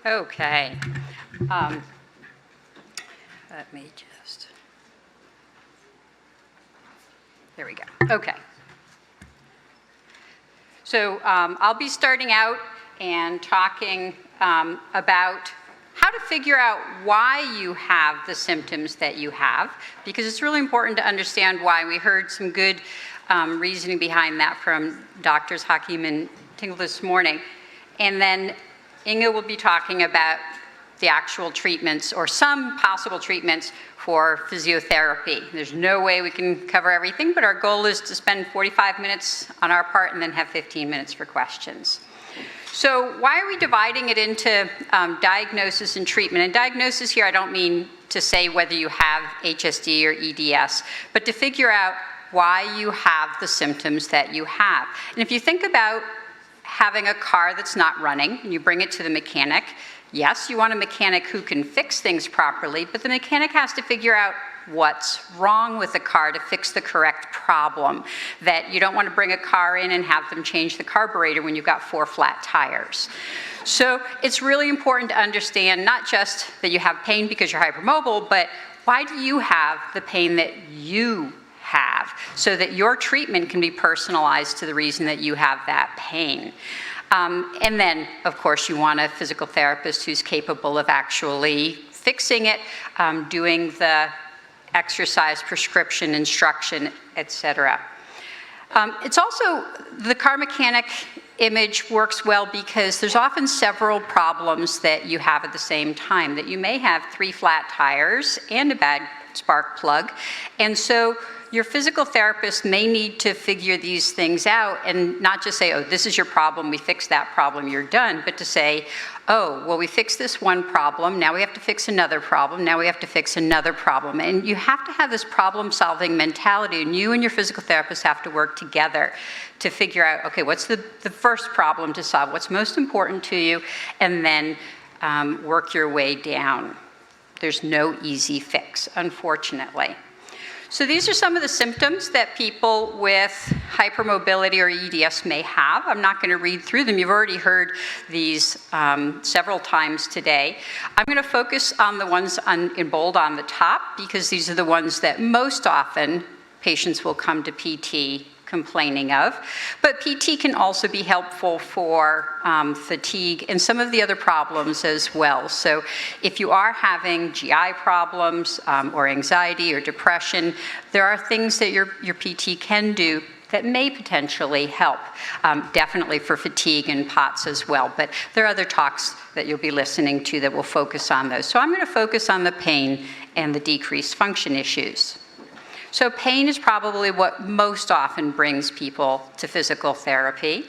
Okay. Let me just, there we go. Okay. So I'll be starting out and talking about how to figure out why you have the symptoms that you have, because it's really important to understand why. We heard some good reasoning behind that from Drs. Hakim and Tingle this morning. And then Inge will be talking about the actual treatments or some possible treatments for physiotherapy. There's no way we can cover everything, but our goal is to spend 45 minutes on our part and then have 15 minutes for questions. So why are we dividing it into diagnosis and treatment? And diagnosis here, I don't mean to say whether you have HSD or EDS, but to figure out why you have the symptoms that you have. And if you think about having a car that's not running, and you bring it to the mechanic, yes, you want a mechanic who can fix things properly, but the mechanic has to figure out what's wrong with the car to fix the correct problem. That you don't want to bring a car in and have them change the carburetor when you've got 4 flat tires. So it's really important to understand not just that you have pain because you're hypermobile, but why do you have the pain that you have, so that your treatment can be personalized to the reason that you have that pain. And then, of course, you want a physical therapist who's capable of actually fixing it, doing the exercise prescription, instruction, etc. It's also, the car mechanic image works well because there's often several problems that you have at the same time, that you may have 3 flat tires and a bad spark plug. And so your physical therapist may need to figure these things out and not just say, oh, this is your problem, we fixed that problem, you're done, but to say, oh, well, we fixed this one problem, now we have to fix another problem, now we have to fix another problem. And you have to have this problem-solving mentality, and you and your physical therapist have to work together to figure out, okay, what's the first problem to solve, what's most important to you, and then work your way down. There's no easy fix, unfortunately. So these are some of the symptoms that people with hypermobility or EDS may have. I'm not going to read through them. You've already heard these several times today. I'm going to focus on the ones in bold on the top, because these are the ones that most often patients will come to PT complaining of. But PT can also be helpful for fatigue and some of the other problems as well. So if you are having GI problems or anxiety or depression, there are things that your PT can do that may potentially help, definitely for fatigue and POTS as well. But there are other talks that you'll be listening to that will focus on those. So I'm going to focus on the pain and the decreased function issues. So pain is probably what most often brings people to physical therapy.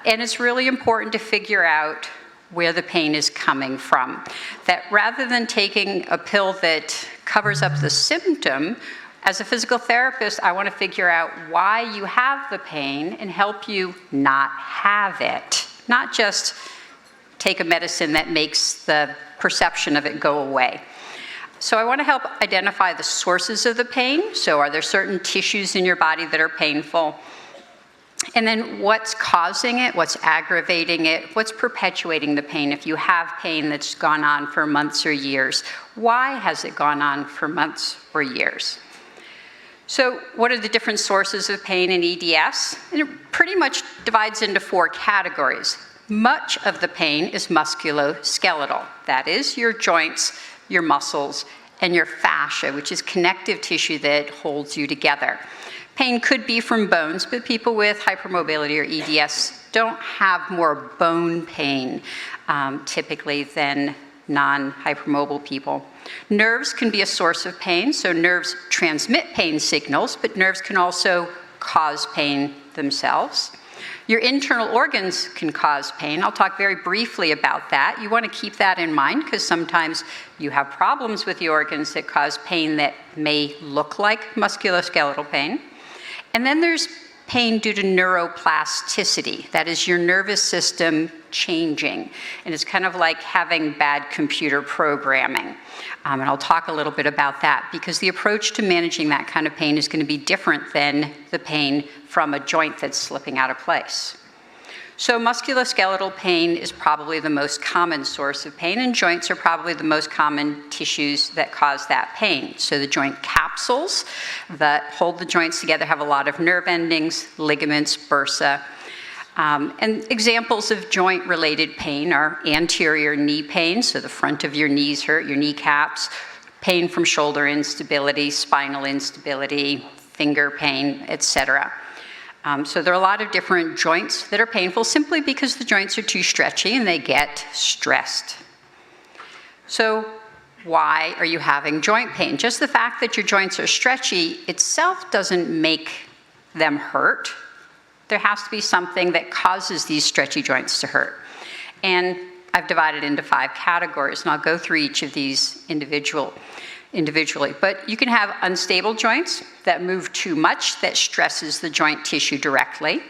And it's really important to figure out where the pain is coming from. That rather than taking a pill that covers up the symptom, as a physical therapist, I want to figure out why you have the pain and help you not have it. Not just take a medicine that makes the perception of it go away. So I want to help identify the sources of the pain. So are there certain tissues in your body that are painful? And then what's causing it, what's aggravating it, what's perpetuating the pain? If you have pain that's gone on for months or years, why has it gone on for months or years? So what are the different sources of pain in EDS? And it pretty much divides into 4 categories. Much of the pain is musculoskeletal. That is your joints, your muscles, and your fascia, which is connective tissue that holds you together. Pain could be from bones, but people with hypermobility or EDS don't have more bone pain typically than non-hypermobile people. Nerves can be a source of pain, so nerves transmit pain signals, but nerves can also cause pain themselves. Your internal organs can cause pain. I'll talk very briefly about that. You want to keep that in mind because sometimes you have problems with the organs that cause pain that may look like musculoskeletal pain. And then there's pain due to neuroplasticity. That is your nervous system changing. And it's kind of like having bad computer programming. And I'll talk a little bit about that because the approach to managing that kind of pain is going to be different than the pain from a joint that's slipping out of place. So musculoskeletal pain is probably the most common source of pain, and joints are probably the most common tissues that cause that pain. So the joint capsules that hold the joints together have a lot of nerve endings, ligaments, bursa. And examples of joint-related pain are anterior knee pain, so the front of your knees hurt, your kneecaps, pain from shoulder instability, spinal instability, finger pain, etc. So there are a lot of different joints that are painful simply because the joints are too stretchy and they get stressed. So why are you having joint pain? Just the fact that your joints are stretchy itself doesn't make them hurt. There has to be something that causes these stretchy joints to hurt. And I've divided into 5 categories, and I'll go through each of these individually. But you can have unstable joints that move too much, that stresses the joint tissue directly.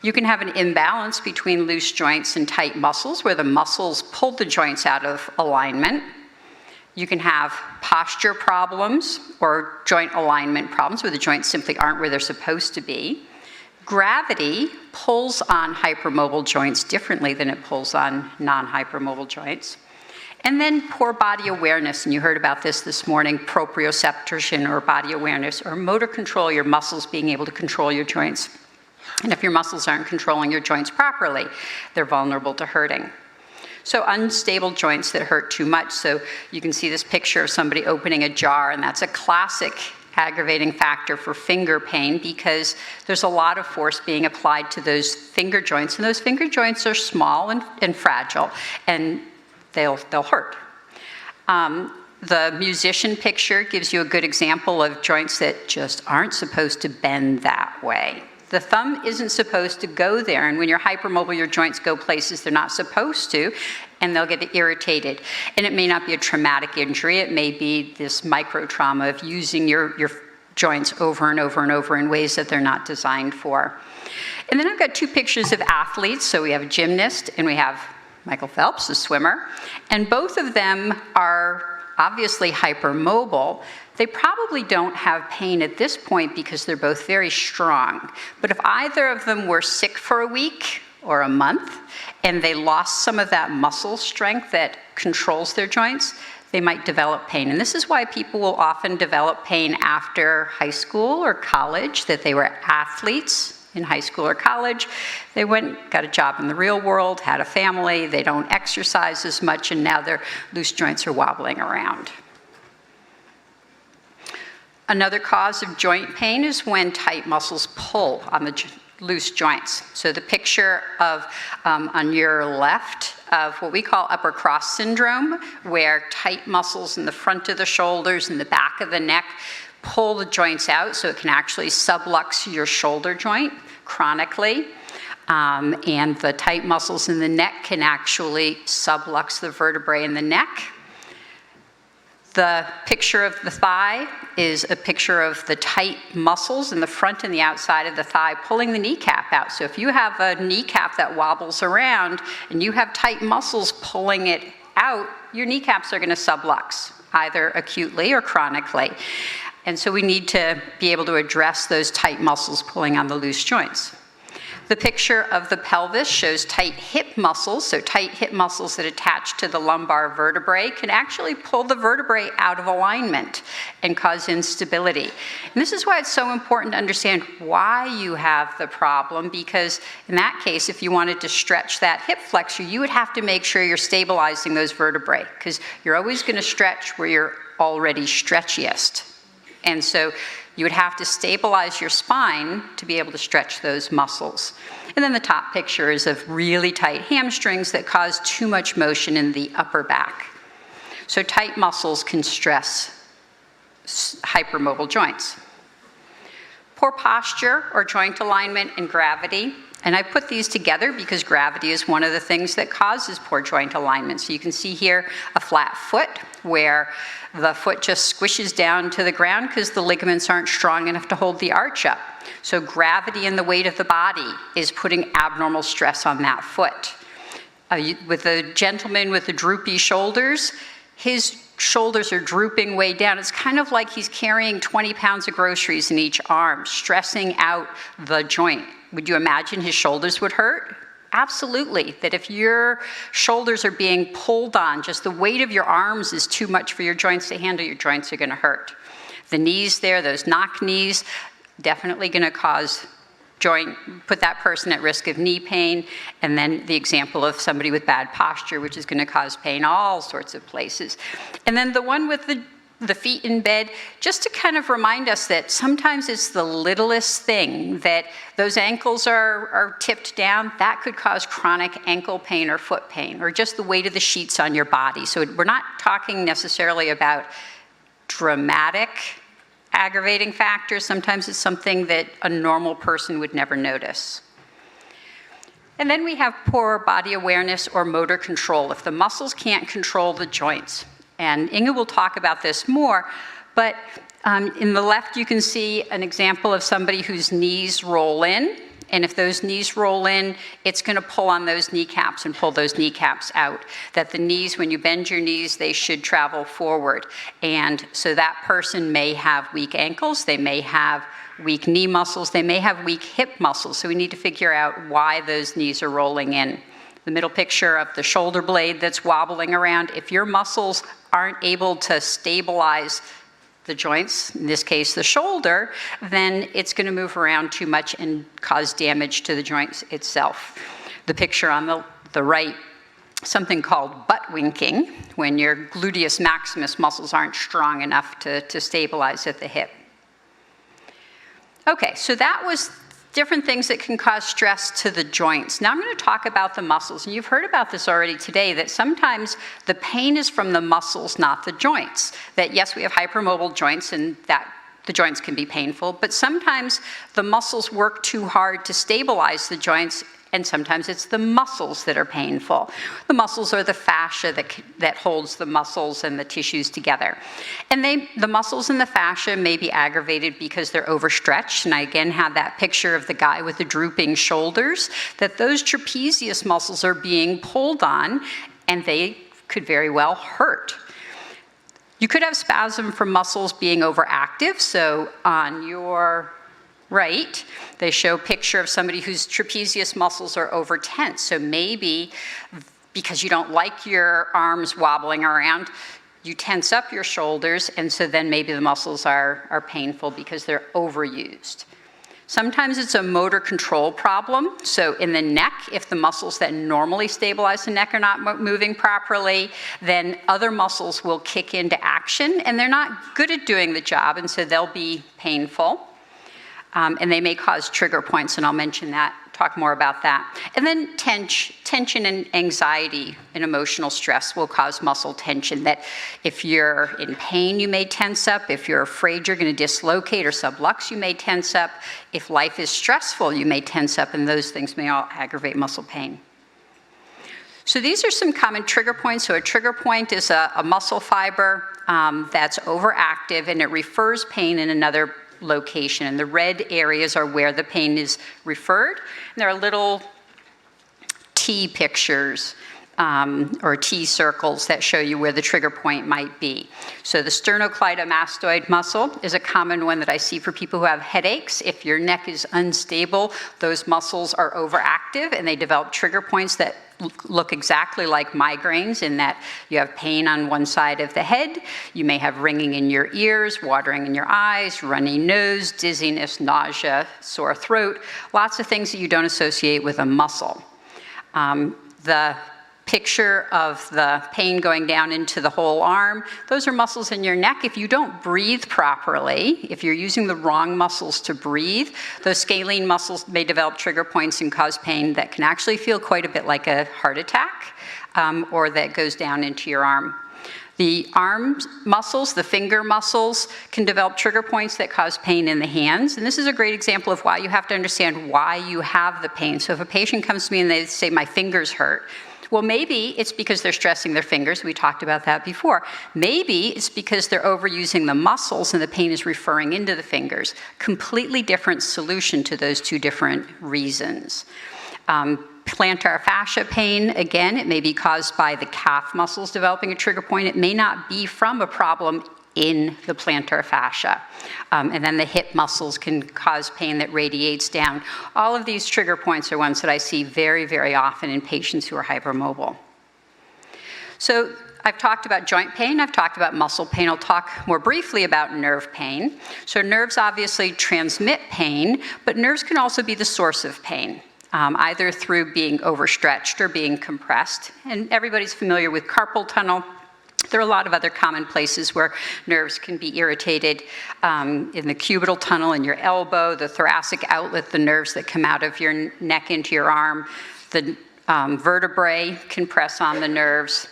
You can have an imbalance between loose joints and tight muscles, where the muscles pull the joints out of alignment. You can have posture problems or joint alignment problems, where the joints simply aren't where they're supposed to be. Gravity pulls on hypermobile joints differently than it pulls on non-hypermobile joints. And then poor body awareness, and you heard about this morning, proprioception or body awareness, or motor control, your muscles being able to control your joints. And if your muscles aren't controlling your joints properly, they're vulnerable to hurting. So unstable joints that hurt too much. So you can see this picture of somebody opening a jar, and that's a classic aggravating factor for finger pain because there's a lot of force being applied to those finger joints, and those finger joints are small and fragile, and they'll hurt. The musician picture gives you a good example of joints that just aren't supposed to bend that way. The thumb isn't supposed to go there, and when you're hypermobile, your joints go places they're not supposed to, and they'll get irritated. And it may not be a traumatic injury, it may be this micro trauma of using your joints over and over and over in ways that they're not designed for. And then I've got 2 pictures of athletes. So we have a gymnast and we have Michael Phelps, a swimmer, and both of them are obviously hypermobile. They probably don't have pain at this point because they're both very strong. But if either of them were sick for a week or a month and they lost some of that muscle strength that controls their joints, they might develop pain. And this is why people will often develop pain after high school or college, that they were athletes in high school or college. They went, got a job in the real world, had a family, they don't exercise as much, and now their loose joints are wobbling around. Another cause of joint pain is when tight muscles pull on the loose joints. So the picture of, on your left, of what we call upper cross syndrome, where tight muscles in the front of the shoulders and the back of the neck pull the joints out, so it can actually sublux your shoulder joint chronically. And the tight muscles in the neck can actually sublux the vertebrae in the neck. The picture of the thigh is a picture of the tight muscles in the front and the outside of the thigh pulling the kneecap out. So if you have a kneecap that wobbles around and you have tight muscles pulling it out, your kneecaps are going to sublux, either acutely or chronically. And so we need to be able to address those tight muscles pulling on the loose joints. The picture of the pelvis shows tight hip muscles, so tight hip muscles that attach to the lumbar vertebrae can actually pull the vertebrae out of alignment and cause instability. And this is why it's so important to understand why you have the problem, because in that case, if you wanted to stretch that hip flexor, you would have to make sure you're stabilizing those vertebrae, because you're always going to stretch where you're already stretchiest. And so you would have to stabilize your spine to be able to stretch those muscles. And then the top picture is of really tight hamstrings that cause too much motion in the upper back. So tight muscles can stress hypermobile joints. Poor posture or joint alignment and gravity. And I put these together because gravity is one of the things that causes poor joint alignment. So you can see here a flat foot where the foot just squishes down to the ground because the ligaments aren't strong enough to hold the arch up. So gravity and the weight of the body is putting abnormal stress on that foot. With the gentleman with the droopy shoulders, his shoulders are drooping way down. It's kind of like he's carrying 20 pounds of groceries in each arm, stressing out the joint. Would you imagine his shoulders would hurt? Absolutely, that if your shoulders are being pulled on, just the weight of your arms is too much for your joints to handle, your joints are gonna hurt. The knees there, those knock knees, definitely gonna put that person at risk of knee pain. And then the example of somebody with bad posture, which is gonna cause pain all sorts of places. And then the one with the feet in bed, just to kind of remind us that sometimes it's the littlest thing, that those ankles are tipped down, that could cause chronic ankle pain or foot pain, or just the weight of the sheets on your body. So we're not talking necessarily about dramatic aggravating factors. Sometimes it's something that a normal person would never notice. And then we have poor body awareness or motor control, if the muscles can't control the joints. And Inge will talk about this more, but in the left you can see an example of somebody whose knees roll in, and if those knees roll in, it's gonna pull on those kneecaps and pull those kneecaps out. That the knees, when you bend your knees, they should travel forward. And so that person may have weak ankles, they may have weak knee muscles, they may have weak hip muscles, so we need to figure out why those knees are rolling in. The middle picture of the shoulder blade that's wobbling around, if your muscles aren't able to stabilize the joints, in this case the shoulder, then it's going to move around too much and cause damage to the joints itself. The picture on the right, something called butt winking, when your gluteus maximus muscles aren't strong enough to stabilize at the hip. Okay, so that was different things that can cause stress to the joints. Now I'm going to talk about the muscles, and you've heard about this already today, that sometimes the pain is from the muscles, not the joints. That yes, we have hypermobile joints and that the joints can be painful, but sometimes the muscles work too hard to stabilize the joints, and sometimes it's the muscles that are painful. The muscles are the fascia that holds the muscles and the tissues together. And the muscles and the fascia may be aggravated because they're overstretched, and I again had that picture of the guy with the drooping shoulders, that those trapezius muscles are being pulled on, and they could very well hurt. You could have spasm from muscles being overactive, so on your right, they show a picture of somebody whose trapezius muscles are overtense. So maybe because you don't like your arms wobbling around, you tense up your shoulders, and so then maybe the muscles are painful because they're overused. Sometimes it's a motor control problem. So in the neck, if the muscles that normally stabilize the neck are not moving properly, then other muscles will kick into action, and they're not good at doing the job, and so they'll be painful. And they may cause trigger points, and I'll mention that, talk more about that. And then tension and anxiety and emotional stress will cause muscle tension, that if you're in pain, you may tense up. If you're afraid you're going to dislocate or sublux, you may tense up. If life is stressful, you may tense up, and those things may all aggravate muscle pain. So these are some common trigger points. So a trigger point is a muscle fiber that's overactive, and it refers pain in another location, and the red areas are where the pain is referred. And there are little T pictures or T circles that show you where the trigger point might be. So the sternocleidomastoid muscle is a common one that I see for people who have headaches. If your neck is unstable, those muscles are overactive, and they develop trigger points that look exactly like migraines, in that you have pain on one side of the head, you may have ringing in your ears, watering in your eyes, runny nose, dizziness, nausea, sore throat, lots of things that you don't associate with a muscle. The picture of the pain going down into the whole arm, those are muscles in your neck. If you don't breathe properly, if you're using the wrong muscles to breathe, those scalene muscles may develop trigger points and cause pain that can actually feel quite a bit like a heart attack, or that goes down into your arm. The arm muscles, the finger muscles, can develop trigger points that cause pain in the hands. And this is a great example of why you have to understand why you have the pain. So if a patient comes to me and they say, my fingers hurt, well, maybe it's because they're stressing their fingers. We talked about that before. Maybe it's because they're overusing the muscles and the pain is referring into the fingers. Completely different solution to those two different reasons. Plantar fascia pain, again, it may be caused by the calf muscles developing a trigger point. It may not be from a problem in the plantar fascia. And then the hip muscles can cause pain that radiates down. All of these trigger points are ones that I see very, very often in patients who are hypermobile. So I've talked about joint pain, I've talked about muscle pain. I'll talk more briefly about nerve pain. So nerves obviously transmit pain, but nerves can also be the source of pain, either through being overstretched or being compressed. And everybody's familiar with carpal tunnel. There are a lot of other common places where nerves can be irritated, in the cubital tunnel in your elbow, the thoracic outlet, the nerves that come out of your neck into your arm, the vertebrae can press on the nerves.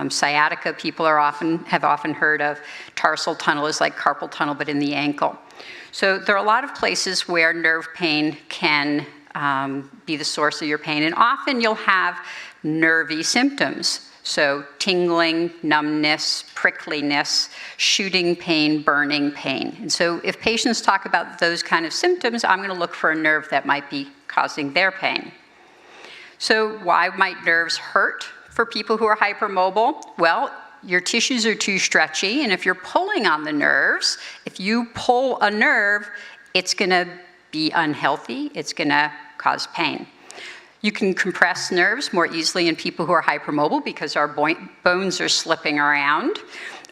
Sciatica, people have often heard of. Tarsal tunnel is like carpal tunnel, but in the ankle. So there are a lot of places where nerve pain can be the source of your pain, and often you'll have nervy symptoms. So tingling, numbness, prickliness, shooting pain, burning pain. And so if patients talk about those kind of symptoms, I'm going to look for a nerve that might be causing their pain. So why might nerves hurt for people who are hypermobile? Well, your tissues are too stretchy, and if you're pulling on the nerves, if you pull a nerve, it's going to be unhealthy, it's going to cause pain. You can compress nerves more easily in people who are hypermobile because our bones are slipping around.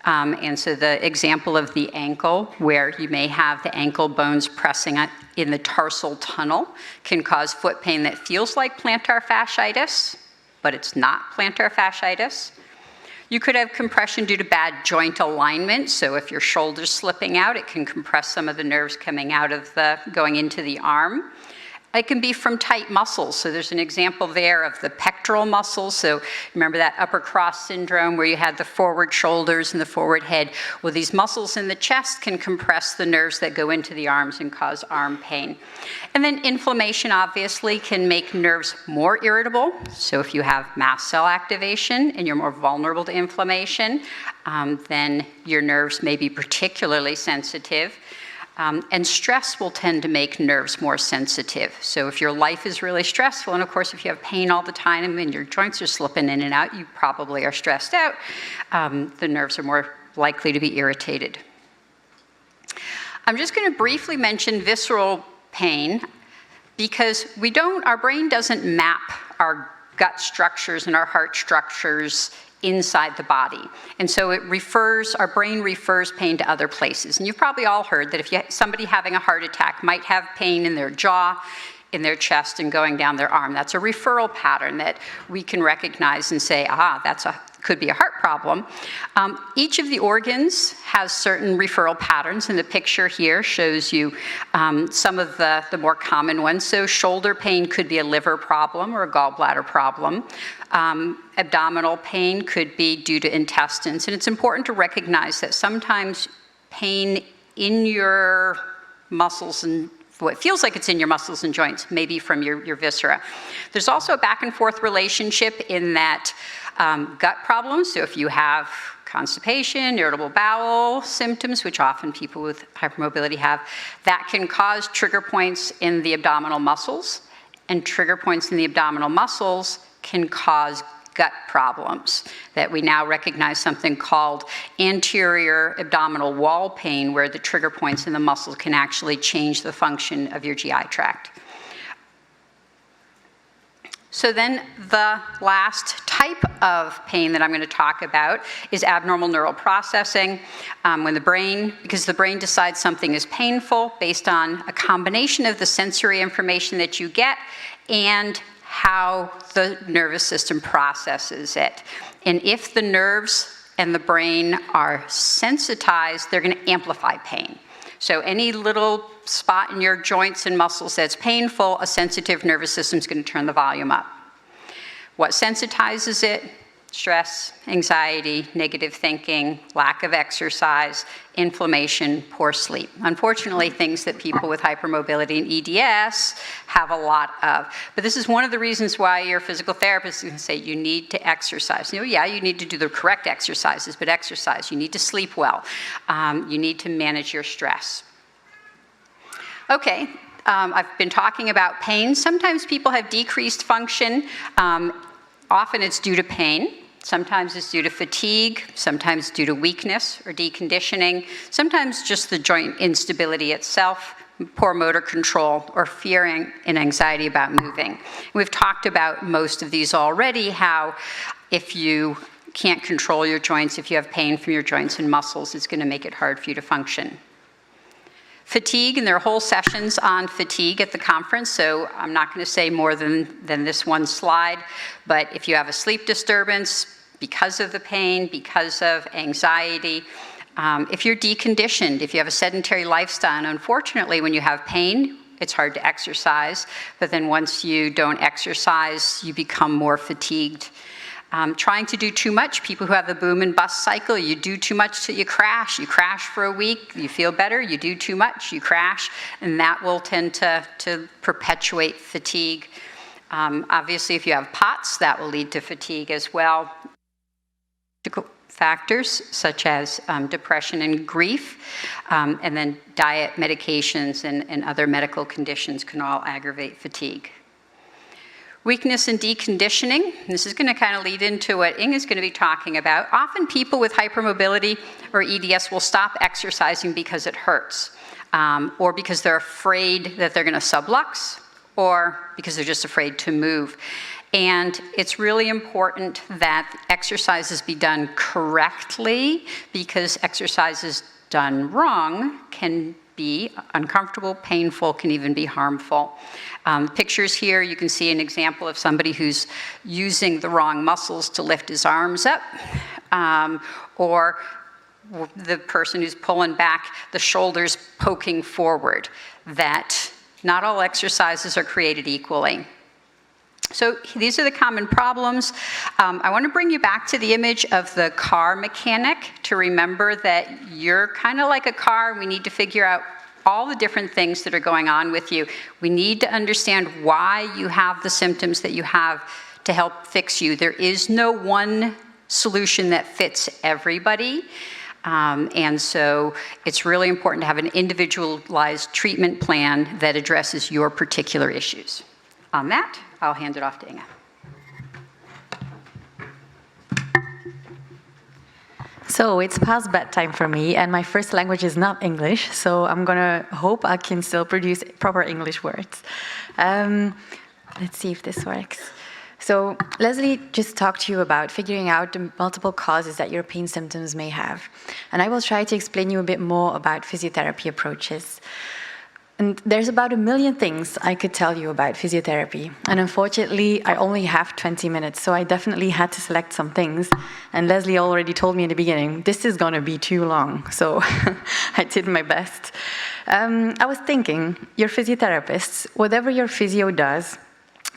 And so the example of the ankle, where you may have the ankle bones pressing in the tarsal tunnel, can cause foot pain that feels like plantar fasciitis, but it's not plantar fasciitis. You could have compression due to bad joint alignment. So if your shoulder's slipping out, it can compress some of the nerves coming out of going into the arm. It can be from tight muscles. So there's an example there of the pectoral muscles. So remember that upper cross syndrome where you had the forward shoulders and the forward head? Well, these muscles in the chest can compress the nerves that go into the arms and cause arm pain. And then inflammation obviously can make nerves more irritable. So if you have mast cell activation and you're more vulnerable to inflammation, then your nerves may be particularly sensitive. And stress will tend to make nerves more sensitive. So if your life is really stressful, and of course if you have pain all the time and your joints are slipping in and out, you probably are stressed out, the nerves are more likely to be irritated. I'm just going to briefly mention visceral pain because our brain doesn't map our gut structures and our heart structures inside the body. And so our brain refers pain to other places. And you've probably all heard that if somebody having a heart attack might have pain in their jaw, in their chest, and going down their arm. That's a referral pattern that we can recognize and say, could be a heart problem. Each of the organs has certain referral patterns, and the picture here shows you some of the more common ones. So shoulder pain could be a liver problem or a gallbladder problem. Abdominal pain could be due to intestines, and it's important to recognize that sometimes pain in your muscles and what feels like it's in your muscles and joints may be from your viscera. There's also a back and forth relationship in that gut problems. So if you have constipation, irritable bowel symptoms, which often people with hypermobility have, that can cause trigger points in the abdominal muscles, and trigger points in the abdominal muscles can cause gut problems that we now recognize something called anterior abdominal wall pain, where the trigger points in the muscles can actually change the function of your GI tract. So then the last type of pain that I'm going to talk about is abnormal neural processing. Because the brain decides something is painful based on a combination of the sensory information that you get and how the nervous system processes it. And if the nerves and the brain are sensitized, they're going to amplify pain. So any little spot in your joints and muscles that's painful, a sensitive nervous system is going to turn the volume up. What sensitizes it? Stress, anxiety, negative thinking, lack of exercise, inflammation, poor sleep. Unfortunately, things that people with hypermobility and EDS have a lot of. But this is one of the reasons why your physical therapist is going to say you need to exercise. You need to do the correct exercises, but exercise. You need to sleep well. You need to manage your stress. Okay. I've been talking about pain. Sometimes people have decreased function. Often it's due to pain. Sometimes it's due to fatigue, sometimes due to weakness or deconditioning, sometimes just the joint instability itself, poor motor control, or fear and anxiety about moving. We've talked about most of these already, how if you can't control your joints, if you have pain from your joints and muscles, it's going to make it hard for you to function. Fatigue, and there are whole sessions on fatigue at the conference, so I'm not going to say more than this one slide, but if you have a sleep disturbance because of the pain, because of anxiety, if you're deconditioned, if you have a sedentary lifestyle, and unfortunately when you have pain, it's hard to exercise, but then once you don't exercise, you become more fatigued. Trying to do too much, people who have the boom and bust cycle, you do too much till you crash for a week, you feel better, you do too much, you crash, and that will tend to perpetuate fatigue. Obviously, if you have POTS, that will lead to fatigue as well. Factors such as depression and grief, and then diet, medications, and other medical conditions can all aggravate fatigue. Weakness and deconditioning. This is going to kind of lead into what Inge is going to be talking about. Often people with hypermobility or EDS will stop exercising because it hurts, or because they're afraid that they're going to sublux, or because they're just afraid to move. And it's really important that exercises be done correctly, because exercises done wrong can be uncomfortable, painful, can even be harmful. Pictures here, you can see an example of somebody who's using the wrong muscles to lift his arms up, or the person who's pulling back, the shoulders poking forward. That not all exercises are created equally. So these are the common problems. I want to bring you back to the image of the car mechanic to remember that you're kind of like a car. We need to figure out all the different things that are going on with you. We need to understand why you have the symptoms that you have to help fix you. There is no one solution that fits everybody. And so it's really important to have an individualized treatment plan that addresses your particular issues. On that, I'll hand it off to Inge. So it's past bedtime for me, and my first language is not English, so I'm gonna hope I can still produce proper English words. Let's see if this works. So Leslie just talked to you about figuring out the multiple causes that your pain symptoms may have. And I will try to explain you a bit more about physiotherapy approaches. And there's about 1 million things I could tell you about physiotherapy. And unfortunately, I only have 20 minutes, so I definitely had to select some things. And Leslie already told me in the beginning, this is gonna be too long. So I did my best. I was thinking, your physiotherapists, whatever your physio does,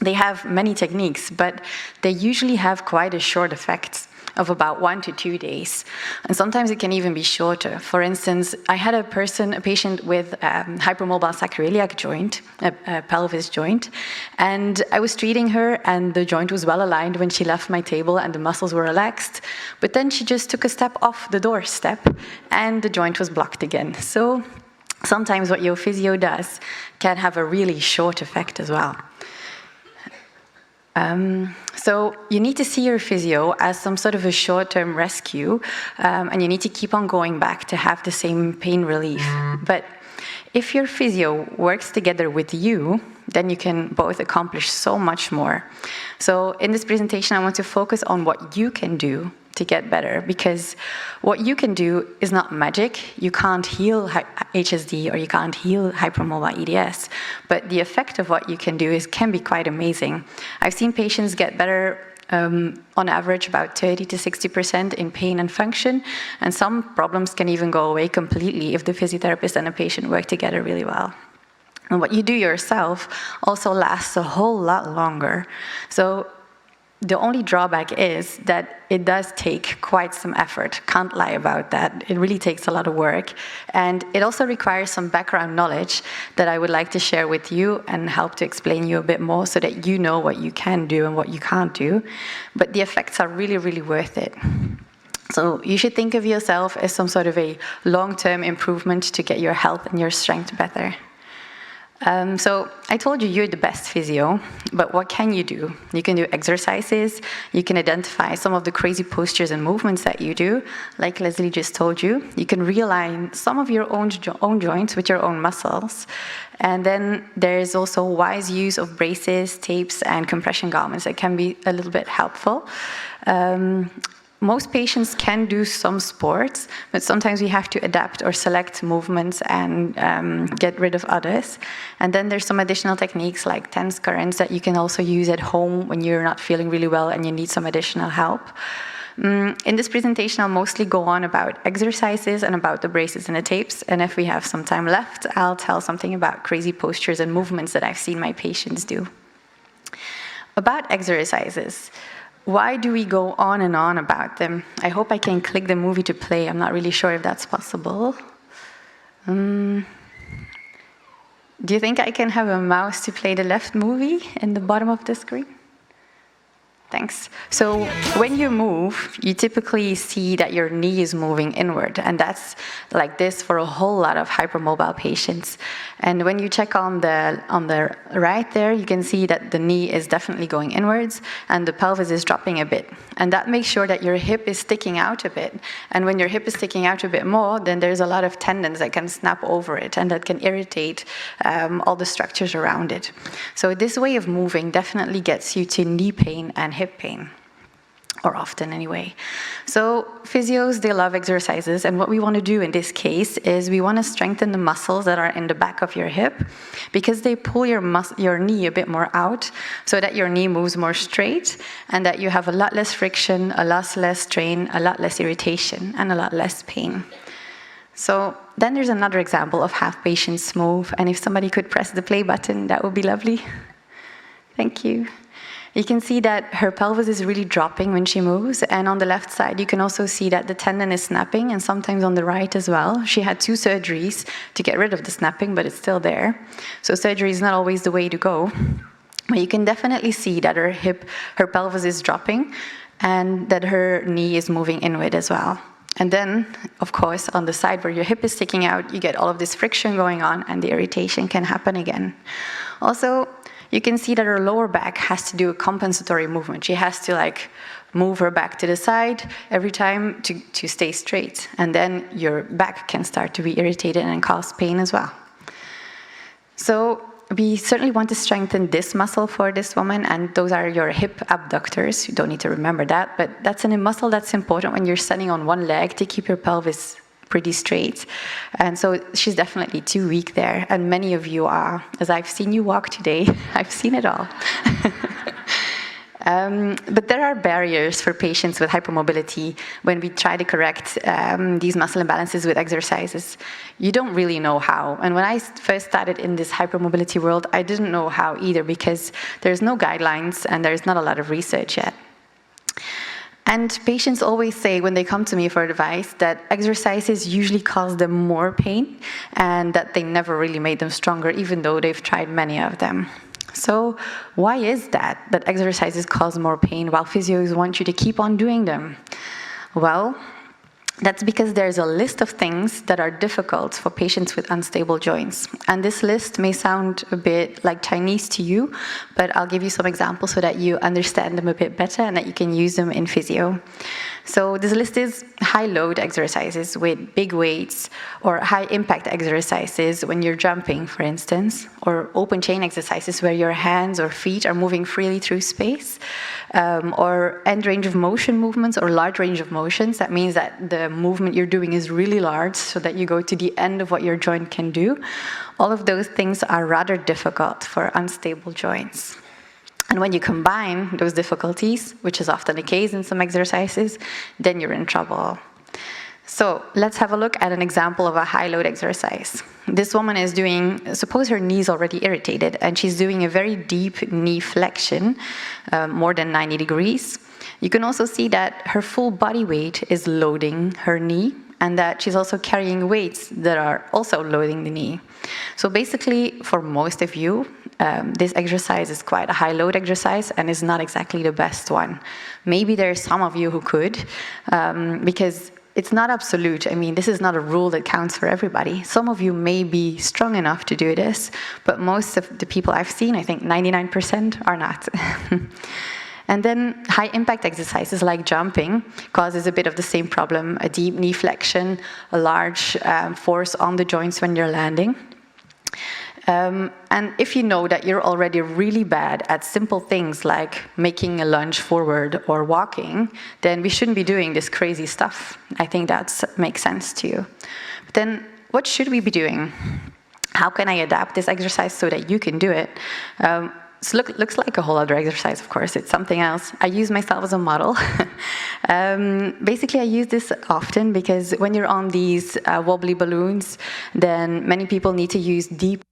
they have many techniques, but they usually have quite a short effect of about 1 to 2 days. And sometimes it can even be shorter. For instance, I had a patient with hypermobile sacroiliac joint, a pelvis joint, and I was treating her and the joint was well aligned when she left my table and the muscles were relaxed, but then she just took a step off the doorstep and the joint was blocked again. So sometimes what your physio does can have a really short effect as well. So you need to see your physio as some sort of a short-term rescue, and you need to keep on going back to have the same pain relief. But if your physio works together with you, then you can both accomplish so much more. So in this presentation, I want to focus on what you can do to get better, because what you can do is not magic. You can't heal HSD or you can't heal hypermobile EDS, but the effect of what you can do can be quite amazing. I've seen patients get better on average about 30 to 60% in pain and function, and some problems can even go away completely if the physiotherapist and the patient work together really well. And what you do yourself also lasts a whole lot longer. So the only drawback is that it does take quite some effort. Can't lie about that. It really takes a lot of work. And it also requires some background knowledge that I would like to share with you and help to explain you a bit more so that you know what you can do and what you can't do. But the effects are really, really worth it. So you should think of yourself as some sort of a long-term improvement to get your health and your strength better. So I told you you're the best physio, but what can you do? You can do exercises, you can identify some of the crazy postures and movements that you do, like Leslie just told you. You can realign some of your own joints with your own muscles. And then there's also wise use of braces, tapes, and compression garments that can be a little bit helpful. Most patients can do some sports, but sometimes we have to adapt or select movements and get rid of others. And then there's some additional techniques like tense currents that you can also use at home when you're not feeling really well and you need some additional help. In this presentation, I'll mostly go on about exercises and about the braces and the tapes. And if we have some time left, I'll tell something about crazy postures and movements that I've seen my patients do. About exercises. Why do we go on and on about them? I hope I can click the movie to play. I'm not really sure if that's possible. Do you think I can have a mouse to play the left movie in the bottom of the screen? Thanks. So when you move, you typically see that your knee is moving inward, and that's like this for a whole lot of hypermobile patients. And when you check on the right there, you can see that the knee is definitely going inwards and the pelvis is dropping a bit. And that makes sure that your hip is sticking out a bit. And when your hip is sticking out a bit more, then there's a lot of tendons that can snap over it and that can irritate all the structures around it. So this way of moving definitely gets you to knee pain and hip pain, or often anyway. So physios, they love exercises, and what we want to do in this case is we want to strengthen the muscles that are in the back of your hip because they pull your knee a bit more out so that your knee moves more straight and that you have a lot less friction, a lot less strain, a lot less irritation, and a lot less pain. So then there's another example of how patients move, and if somebody could press the play button, that would be lovely. Thank you. You can see that her pelvis is really dropping when she moves, and on the left side you can also see that the tendon is snapping, and sometimes on the right as well. She had 2 surgeries to get rid of the snapping, but it's still there. So surgery is not always the way to go. But you can definitely see that her pelvis is dropping and that her knee is moving inward as well. And then, of course, on the side where your hip is sticking out, you get all of this friction going on and the irritation can happen again. Also, you can see that her lower back has to do a compensatory movement. She has to move her back to the side every time to stay straight. And then your back can start to be irritated and cause pain as well. So we certainly want to strengthen this muscle for this woman, and those are your hip abductors. You don't need to remember that, but that's a muscle that's important when you're standing on one leg to keep your pelvis pretty straight. And so she's definitely too weak there, and many of you are. As I've seen you walk today, I've seen it all. But there are barriers for patients with hypermobility when we try to correct these muscle imbalances with exercises. You don't really know how. And when I first started in this hypermobility world, I didn't know how either, because there's no guidelines and there's not a lot of research yet. And patients always say when they come to me for advice that exercises usually cause them more pain and that they never really made them stronger, even though they've tried many of them. So why is that exercises cause more pain while physios want you to keep on doing them? Well, that's because there's a list of things that are difficult for patients with unstable joints. And this list may sound a bit like Chinese to you, but I'll give you some examples so that you understand them a bit better and that you can use them in physio. So this list is high-load exercises with big weights, or high-impact exercises when you're jumping, for instance, or open chain exercises where your hands or feet are moving freely through space, or end range of motion movements or large range of motions. That means that the movement you're doing is really large so that you go to the end of what your joint can do. All of those things are rather difficult for unstable joints. And when you combine those difficulties, which is often the case in some exercises, then you're in trouble. So let's have a look at an example of a high-load exercise. This woman is doing, suppose her knee is already irritated, and she's doing a very deep knee flexion, more than 90 degrees. You can also see that her full body weight is loading her knee, and that she's also carrying weights that are also loading the knee. So basically, for most of you, this exercise is quite a high-load exercise and is not exactly the best one. Maybe there are some of you who could, because it's not absolute. I mean, this is not a rule that counts for everybody. Some of you may be strong enough to do this, but most of the people I've seen, I think 99%, are not. And then high impact exercises like jumping causes a bit of the same problem, a deep knee flexion, a large force on the joints when you're landing. And if you know that you're already really bad at simple things like making a lunge forward or walking, then we shouldn't be doing this crazy stuff. I think that makes sense to you. But then what should we be doing? How can I adapt this exercise so that you can do it? So looks like a whole other exercise, of course. It's something else. I use myself as a model. Basically, I use this often because when you're on these wobbly balloons, then many people need to use deep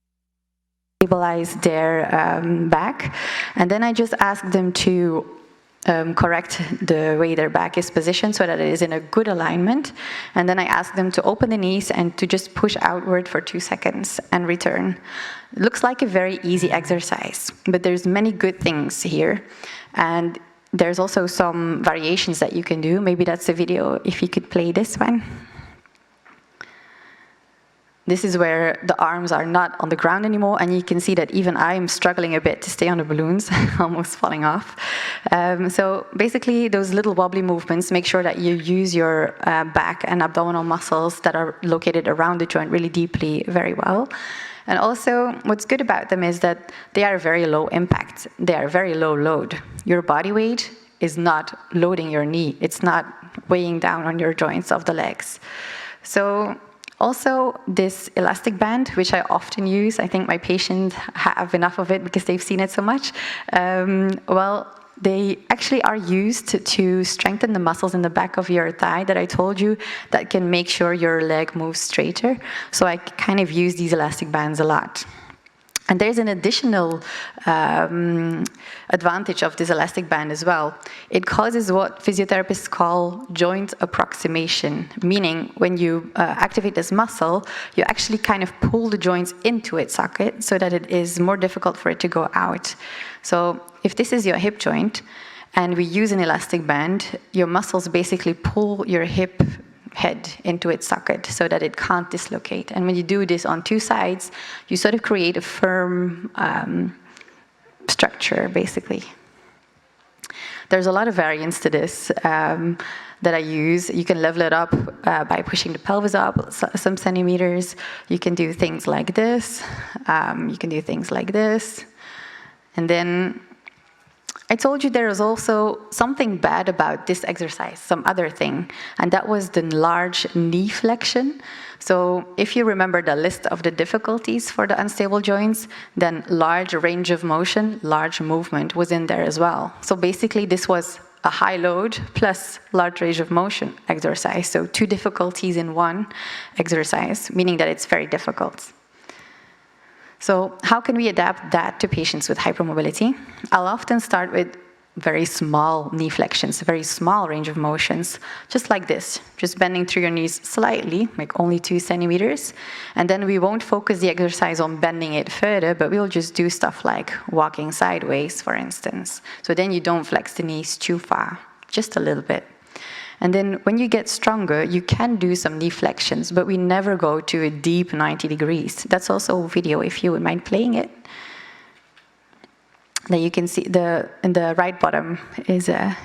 stabilize their back, and then I just ask them to correct the way their back is positioned so that it is in a good alignment, and then I ask them to open the knees and to just push outward for 2 seconds and return. It looks like a very easy exercise, but there's many good things here, and there's also some variations that you can do. Maybe that's a video, if you could play this one. This is where the arms are not on the ground anymore, and you can see that even I'm struggling a bit to stay on the balloons, almost falling off. So basically, those little wobbly movements, make sure that you use your back and abdominal muscles that are located around the joint really deeply very well. And also, what's good about them is that they are very low impact. They are very low load. Your body weight is not loading your knee. It's not weighing down on your joints of the legs. So also, this elastic band, which I often use, I think my patients have enough of it because they've seen it so much. Well, they actually are used to strengthen the muscles in the back of your thigh that I told you that can make sure your leg moves straighter. So I kind of use these elastic bands a lot. And there's an additional advantage of this elastic band as well. It causes what physiotherapists call joint approximation, meaning when you activate this muscle, you actually kind of pull the joints into its socket so that it is more difficult for it to go out. So if this is your hip joint and we use an elastic band, your muscles basically pull your hip head into its socket so that it can't dislocate. And when you do this on 2 sides, you sort of create a firm structure, basically. There's a lot of variants to this that I use. You can level it up by pushing the pelvis up some centimeters. You can do things like this. You can do things like this. And then I told you there was also something bad about this exercise, some other thing, and that was the large knee flexion. So if you remember the list of the difficulties for the unstable joints, then large range of motion, large movement was in there as well. So basically this was a high load plus large range of motion exercise. So 2 difficulties in one exercise, meaning that it's very difficult. So how can we adapt that to patients with hypermobility? I'll often start with very small knee flexions, very small range of motions, just like this, just bending through your knees slightly, like only 2 centimeters. And then we won't focus the exercise on bending it further, but we'll just do stuff like walking sideways, for instance. So then you don't flex the knees too far, just a little bit. And then when you get stronger, you can do some knee flexions, but we never go to a deep 90 degrees. That's also a video, if you would mind playing it. Then you can see in the right bottom is a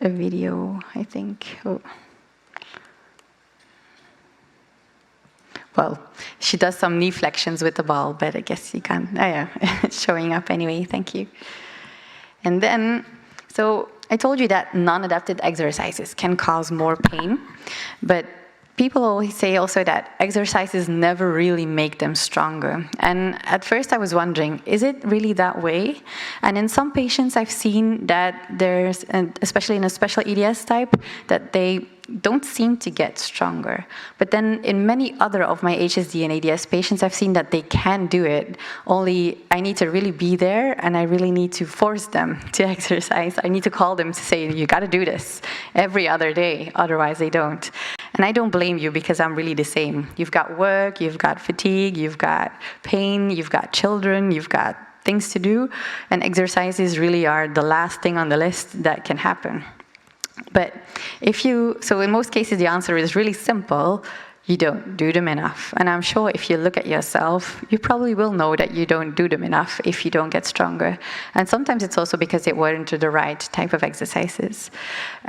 video, I think. Oh. Well, she does some knee flexions with the ball, but I guess you can't. Oh yeah, it's showing up anyway, thank you. And then, so I told you that non-adapted exercises can cause more pain, but people always say also that exercises never really make them stronger. And at first I was wondering, is it really that way? And in some patients I've seen that there's, and especially in a special EDS type, that they don't seem to get stronger. But then in many other of my HSD and ADS patients, I've seen that they can do it, only I need to really be there and I really need to force them to exercise. I need to call them to say, you gotta do this every other day, otherwise they don't. And I don't blame you because I'm really the same. You've got work, you've got fatigue, you've got pain, you've got children, you've got things to do, and exercises really are the last thing on the list that can happen. But so in most cases, the answer is really simple. You don't do them enough. And I'm sure if you look at yourself, you probably will know that you don't do them enough if you don't get stronger. And sometimes it's also because it weren't the right type of exercises.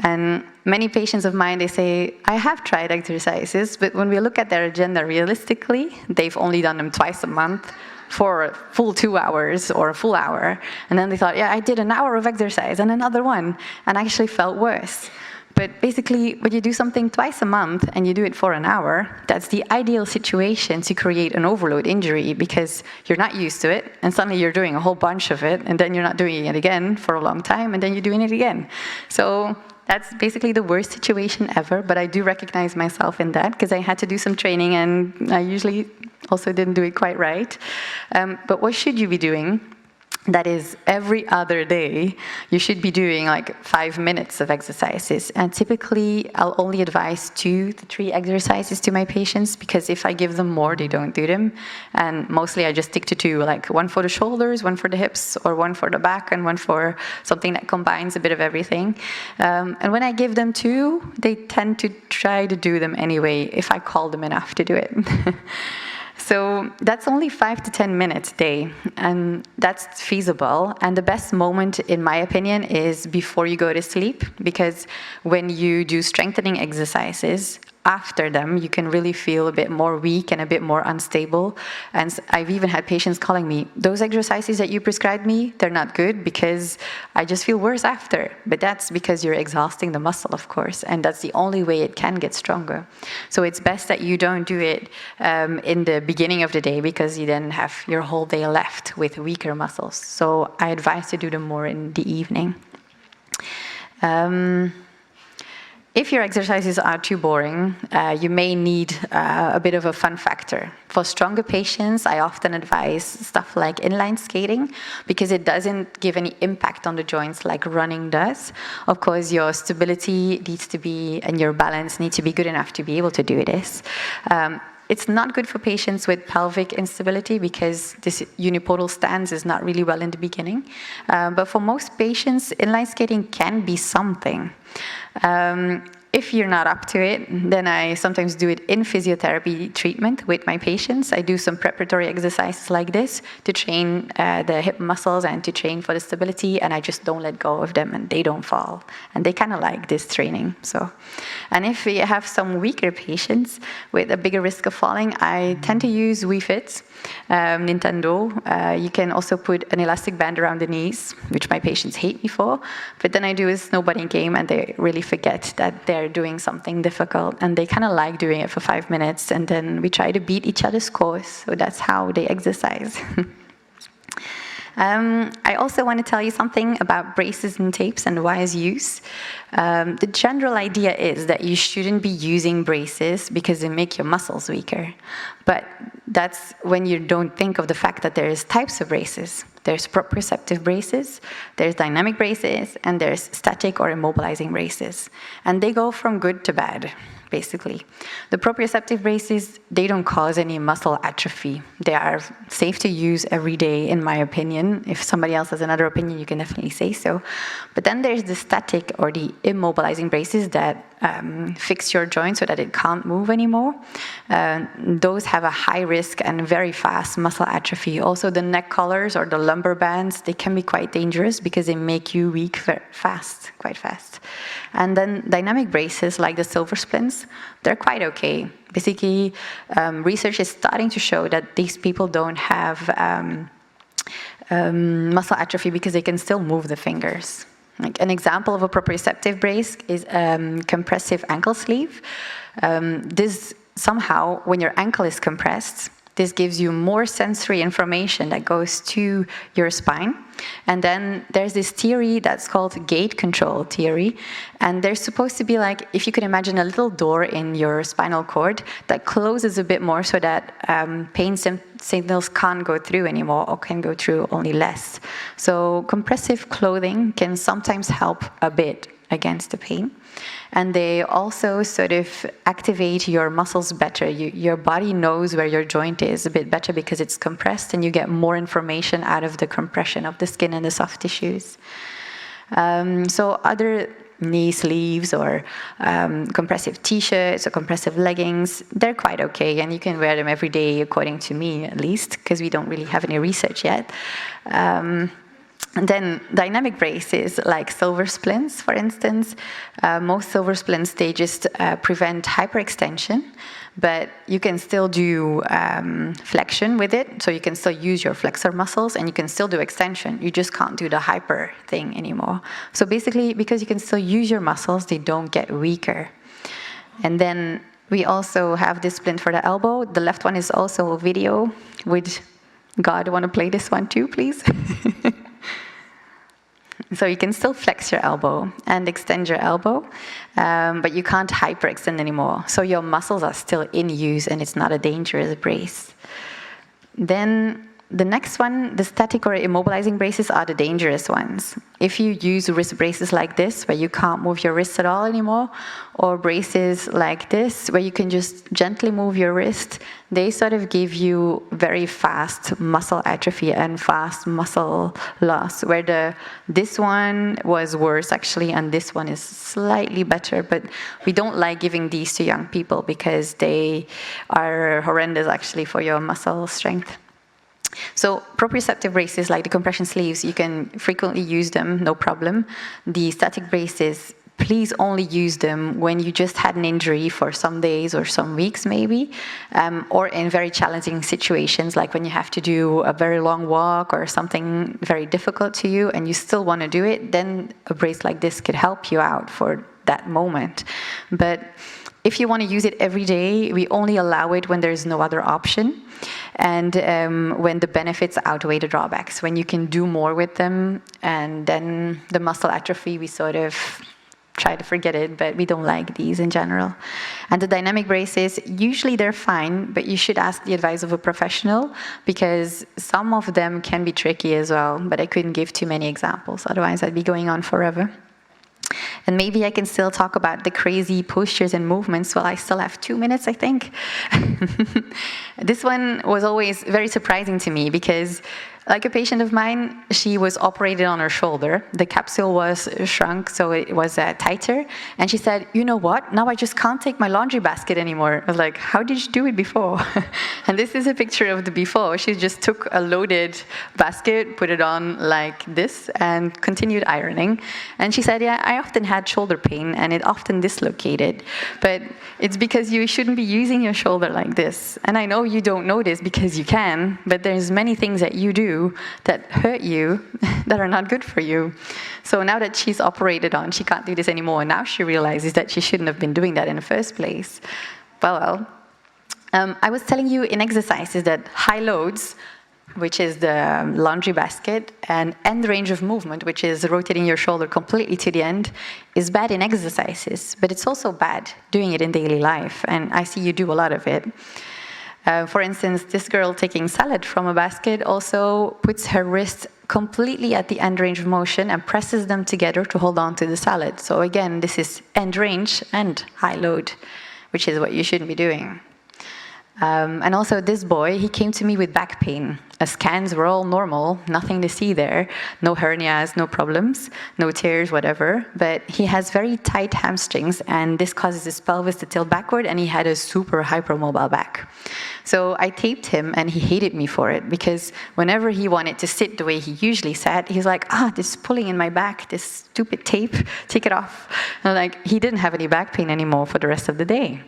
And many patients of mine, they say, I have tried exercises, but when we look at their agenda realistically, they've only done them twice a month for a full 2 hours or a full hour. And then they thought, yeah, I did an hour of exercise and another one, and I actually felt worse. But basically, when you do something twice a month and you do it for an hour, that's the ideal situation to create an overload injury, because you're not used to it, and suddenly you're doing a whole bunch of it, and then you're not doing it again for a long time, and then you're doing it again. So that's basically the worst situation ever, but I do recognize myself in that, because I had to do some training, and I usually also didn't do it quite right. But what should you be doing? That is, every other day, you should be doing like 5 minutes of exercises. And typically, I'll only advise 2 to 3 exercises to my patients, because if I give them more, they don't do them. And mostly I just stick to 2, like 1 for the shoulders, 1 for the hips, or 1 for the back, and 1 for something that combines a bit of everything. And when I give them 2, they tend to try to do them anyway, if I call them enough to do it. So that's only 5 to 10 minutes a day, and that's feasible. And the best moment, in my opinion, is before you go to sleep, because when you do strengthening exercises, after them, you can really feel a bit more weak and a bit more unstable. And I've even had patients calling me, those exercises that you prescribed me, they're not good because I just feel worse after. But that's because you're exhausting the muscle, of course, and that's the only way it can get stronger. So it's best that you don't do it in the beginning of the day, because you then have your whole day left with weaker muscles. So I advise to do them more in the evening. If your exercises are too boring, you may need a bit of a fun factor. For stronger patients, I often advise stuff like inline skating, because it doesn't give any impact on the joints like running does. Of course, your stability needs to be, and your balance needs to be good enough to be able to do this. It's not good for patients with pelvic instability, because this unipodal stance is not really well in the beginning. But for most patients, inline skating can be something. If you're not up to it, then I sometimes do it in physiotherapy treatment with my patients. I do some preparatory exercises like this to train the hip muscles and to train for the stability, and I just don't let go of them and they don't fall. And they kind of like this training. And if we have some weaker patients with a bigger risk of falling, I tend to use Wii Fit, Nintendo. You can also put an elastic band around the knees, which my patients hate me for. But then I do a snowboarding game, and they really forget that they're doing something difficult, and they kind of like doing it for 5 minutes, and then we try to beat each other's scores. So that's how they exercise. I also want to tell you something about braces and tapes and wise use. The general idea is that you shouldn't be using braces because they make your muscles weaker. But that's when you don't think of the fact that there's types of braces. There's proprioceptive braces, there's dynamic braces, and there's static or immobilizing braces. And they go from good to bad, basically. The proprioceptive braces, they don't cause any muscle atrophy. They are safe to use every day, in my opinion. If somebody else has another opinion, you can definitely say so. But then there's the static or the immobilizing braces that fix your joint so that it can't move anymore. Those have a high risk and very fast muscle atrophy. Also, the neck collars or the lumbar bands, they can be quite dangerous because they make you weak fast, quite fast. And then dynamic braces like the silver splints, they're quite okay. Basically, research is starting to show that these people don't have muscle atrophy because they can still move the fingers. Like an example of a proprioceptive brace is compressive ankle sleeve. This somehow, when your ankle is compressed, this gives you more sensory information that goes to your spine. And then there's this theory that's called gate control theory. And there's supposed to be like, if you could imagine a little door in your spinal cord that closes a bit more so that pain signals can't go through anymore, or can go through only less. So compressive clothing can sometimes help a bit against the pain. And they also sort of activate your muscles better. Your body knows where your joint is a bit better because it's compressed, and you get more information out of the compression of the skin and the soft tissues. So other knee sleeves or compressive t-shirts or compressive leggings, they're quite okay, and you can wear them every day, according to me at least, because we don't really have any research yet. And then dynamic braces like silver splints, for instance. Most silver splints, they just prevent hyperextension, but you can still do flexion with it. So you can still use your flexor muscles and you can still do extension. You just can't do the hyper thing anymore. So basically, because you can still use your muscles, they don't get weaker. And then we also have this splint for the elbow. The left one is also a video. Would God want to play this one too, please? So you can still flex your elbow and extend your elbow, but you can't hyperextend anymore. So your muscles are still in use and it's not a dangerous brace. Then the next one, the static or immobilizing braces are the dangerous ones. If you use wrist braces like this, where you can't move your wrists at all anymore, or braces like this, where you can just gently move your wrist, they sort of give you very fast muscle atrophy and fast muscle loss, where this one was worse actually, and this one is slightly better, but we don't like giving these to young people because they are horrendous actually for your muscle strength. So proprioceptive braces like the compression sleeves, you can frequently use them, no problem. The static braces, please only use them when you just had an injury for some days or some weeks maybe, or in very challenging situations like when you have to do a very long walk or something very difficult to you and you still want to do it, then a brace like this could help you out for that moment. But if you want to use it every day, we only allow it when there's no other option and when the benefits outweigh the drawbacks, when you can do more with them, and then the muscle atrophy, we sort of try to forget it, but we don't like these in general. And the dynamic braces, usually they're fine, but you should ask the advice of a professional because some of them can be tricky as well, but I couldn't give too many examples, otherwise I'd be going on forever. And maybe I can still talk about the crazy postures and movements while I still have 2 minutes, I think. This one was always very surprising to me because, like a patient of mine, she was operated on her shoulder. The capsule was shrunk, so it was tighter. And she said, you know what? Now I just can't take my laundry basket anymore. I was like, how did you do it before? And this is a picture of the before. She just took a loaded basket, put it on like this, and continued ironing. And she said, yeah, I often had shoulder pain, and it often dislocated. But it's because you shouldn't be using your shoulder like this. And I know you don't know this because you can, but there's many things that you do that hurt you that are not good for you. So now that she's operated on, she can't do this anymore. And now she realizes that she shouldn't have been doing that in the first place. Well, I was telling you in exercises that high loads, which is the laundry basket, and end range of movement, which is rotating your shoulder completely to the end, is bad in exercises, but it's also bad doing it in daily life. And I see you do a lot of it. For instance, this girl taking salad from a basket also puts her wrists completely at the end range of motion and presses them together to hold on to the salad. So again, this is end range and high load, which is what you shouldn't be doing. And also this boy, he came to me with back pain. Scans were all normal, nothing to see there, no hernias, no problems, no tears, whatever. But he has very tight hamstrings, and this causes his pelvis to tilt backward, and he had a super hypermobile back. So I taped him, and he hated me for it, because whenever he wanted to sit the way he usually sat, he's like, this is pulling in my back, this stupid tape, take it off. And like, he didn't have any back pain anymore for the rest of the day.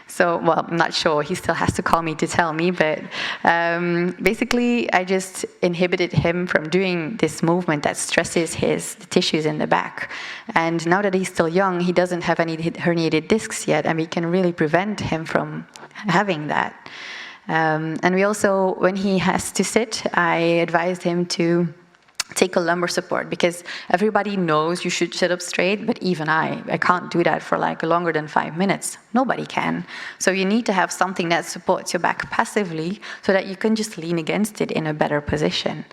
So, well, I'm not sure, he still has to call me to tell me, but basically I just inhibited him from doing this movement that stresses the tissues in the back. And now that he's still young, he doesn't have any herniated discs yet, and we can really prevent him from having that. And we also, when he has to sit, I advised him to take a lumbar support, because everybody knows you should sit up straight, but even I can't do that for like longer than 5 minutes. Nobody can. So you need to have something that supports your back passively so that you can just lean against it in a better position.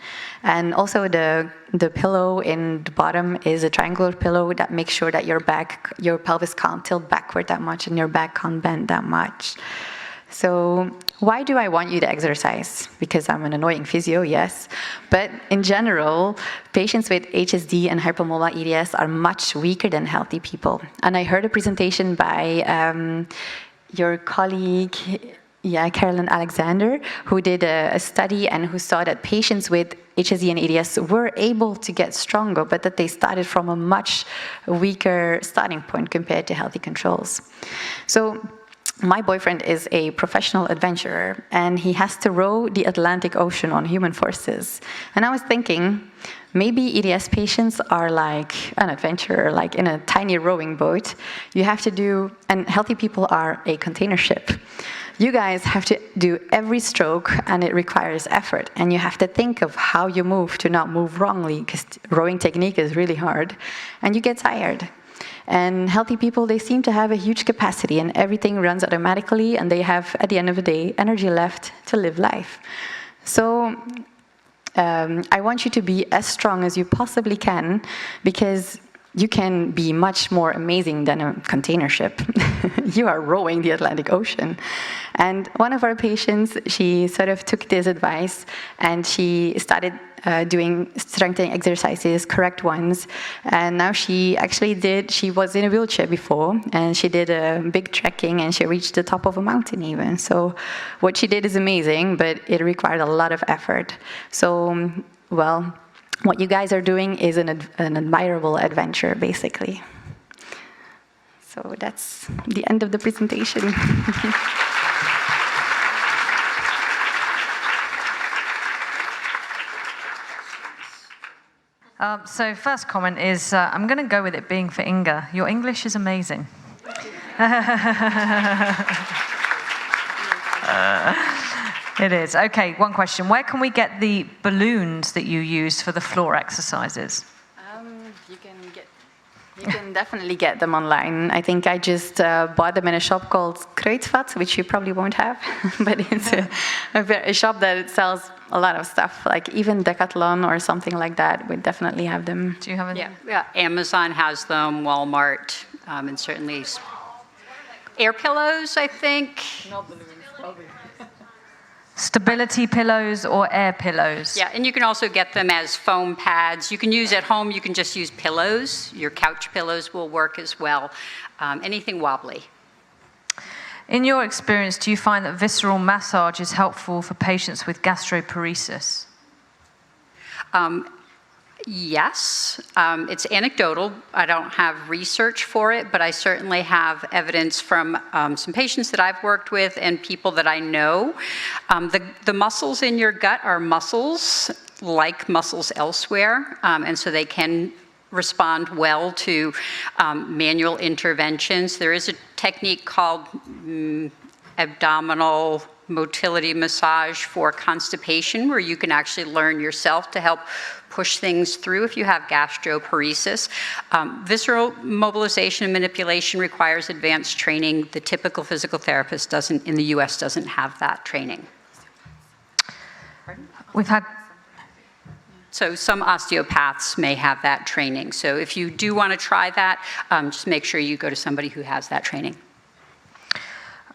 And also the pillow in the bottom is a triangular pillow that makes sure that your pelvis can't tilt backward that much and your back can't bend that much. So why do I want you to exercise? Because I'm an annoying physio, yes. But in general, patients with HSD and hypermobile EDS are much weaker than healthy people. And I heard a presentation by your colleague, Carolyn Alexander, who did a study and who saw that patients with HSD and EDS were able to get stronger, but that they started from a much weaker starting point compared to healthy controls. So my boyfriend is a professional adventurer, and he has to row the Atlantic Ocean on human forces. And I was thinking, maybe EDS patients are like an adventurer, like in a tiny rowing boat. You have to do, and healthy people are a container ship. You guys have to do every stroke, and it requires effort. And you have to think of how you move to not move wrongly, because rowing technique is really hard. And you get tired. And healthy people, they seem to have a huge capacity, and everything runs automatically, and they have, at the end of the day, energy left to live life. So I want you to be as strong as you possibly can, because you can be much more amazing than a container ship. You are rowing the Atlantic Ocean. And one of our patients, she sort of took this advice, and she started doing strengthening exercises, correct ones. And now she was in a wheelchair before, and she did a big trekking, and she reached the top of a mountain even. So what she did is amazing, but it required a lot of effort. So, well, what you guys are doing is an admirable adventure, basically. So that's the end of the presentation. So first comment is, I'm going to go with it being for Inge. Your English is amazing. It is. Okay, one question. Where can we get the balloons that you use for the floor exercises? You can definitely get them online. I think I just bought them in a shop called Kruidvat, which you probably won't have, but it's a shop that sells a lot of stuff, like even Decathlon or something like that would definitely have them. Do you have any? Yeah, Amazon has them, Walmart, and certainly air pillows, I think. Not balloons, probably. Stability pillows or air pillows? Yeah, and you can also get them as foam pads. You can use at home, you can just use pillows. Your couch pillows will work as well. Anything wobbly. In your experience, do you find that visceral massage is helpful for patients with gastroparesis? Yes, it's anecdotal. I don't have research for it, but I certainly have evidence from some patients that I've worked with and people that I know. The muscles in your gut are muscles like muscles elsewhere, and so they can respond well to manual interventions. There is a technique called abdominal motility massage for constipation, where you can actually learn yourself to help push things through if you have gastroparesis. Visceral mobilization and manipulation requires advanced training. The typical physical therapist in the US doesn't have that training. We've had... So some osteopaths may have that training. So if you do want to try that, just make sure you go to somebody who has that training.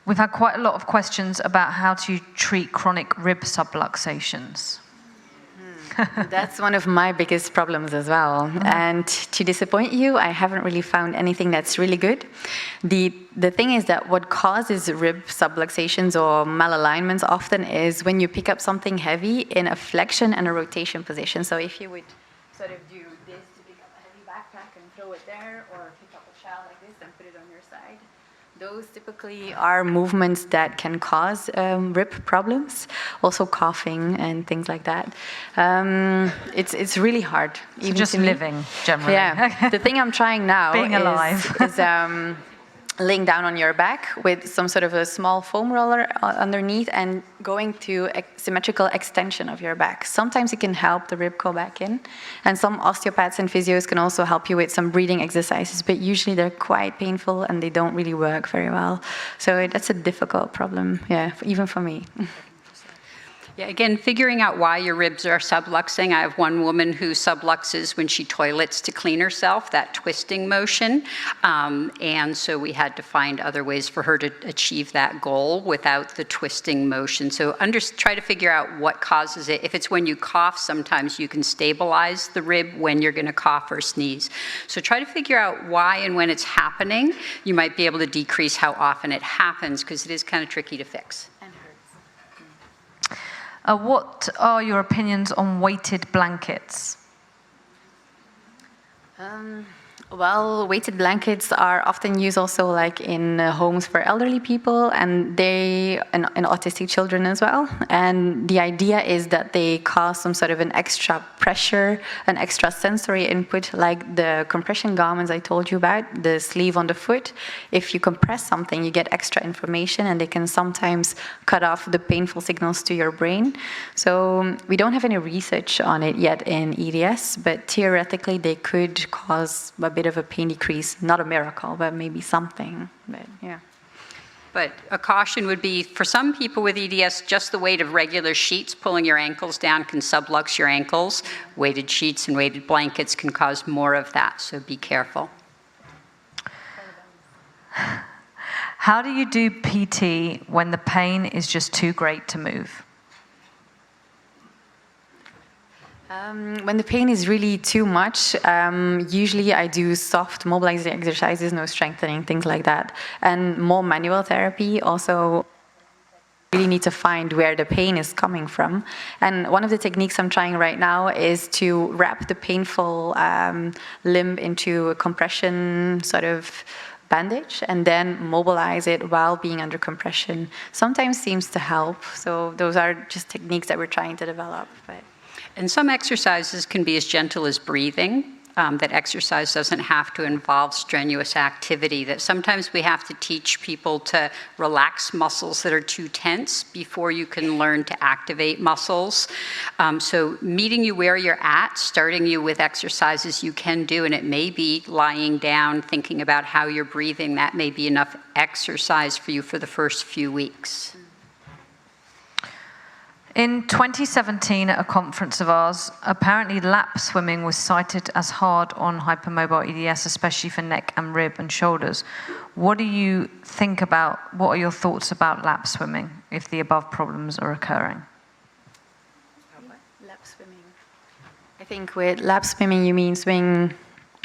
We've had quite a lot of questions about how to treat chronic rib subluxations. That's one of my biggest problems as well. Mm-hmm. And to disappoint you, I haven't really found anything that's really good. The thing is that what causes rib subluxations or malalignments often is when you pick up something heavy in a flexion and a rotation position. So if you would sort of do this to pick up a heavy backpack and throw it there, or pick up a child like this and put it on your side, those typically are movements that can cause rib problems, also coughing and things like that. It's really hard. So even just living, generally. Yeah. The thing I'm trying now Being alive. is laying down on your back with some sort of a small foam roller underneath and going to a symmetrical extension of your back. Sometimes it can help the rib go back in. And some osteopaths and physios can also help you with some breathing exercises, but usually they're quite painful and they don't really work very well. So that's a difficult problem, yeah, even for me. Yeah, again, figuring out why your ribs are subluxing. I have one woman who subluxes when she toilets to clean herself, that twisting motion. And so we had to find other ways for her to achieve that goal without the twisting motion. So try to figure out what causes it. If it's when you cough, sometimes you can stabilize the rib when you're going to cough or sneeze. So try to figure out why and when it's happening. You might be able to decrease how often it happens, because it is kind of tricky to fix. What are your opinions on weighted blankets? Well, weighted blankets are often used also like in homes for elderly people and autistic children as well. And the idea is that they cause some sort of an extra pressure, an extra sensory input, like the compression garments I told you about, the sleeve on the foot. If you compress something, you get extra information, and they can sometimes cut off the painful signals to your brain. So we don't have any research on it yet in EDS, but theoretically they could cause a bit of a pain decrease. Not a miracle, but maybe something. But yeah. But a caution would be, for some people with EDS, just the weight of regular sheets pulling your ankles down can sublux your ankles. Weighted sheets and weighted blankets can cause more of that, so be careful. How do you do PT when the pain is just too great to move? When the pain is really too much, usually I do soft mobilizing exercises, no strengthening, things like that. And more manual therapy. Also, really need to find where the pain is coming from. And one of the techniques I'm trying right now is to wrap the painful limb into a compression sort of bandage and then mobilize it while being under compression. Sometimes seems to help. So those are just techniques that we're trying to develop. And some exercises can be as gentle as breathing, that exercise doesn't have to involve strenuous activity, that sometimes we have to teach people to relax muscles that are too tense before you can learn to activate muscles. So meeting you where you're at, starting you with exercises you can do, and it may be lying down, thinking about how you're breathing, that may be enough exercise for you for the first few weeks. In 2017, at a conference of ours, apparently lap swimming was cited as hard on hypermobile EDS, especially for neck and rib and shoulders. What are your thoughts about lap swimming if the above problems are occurring? Lap swimming. I think with lap swimming you mean swimming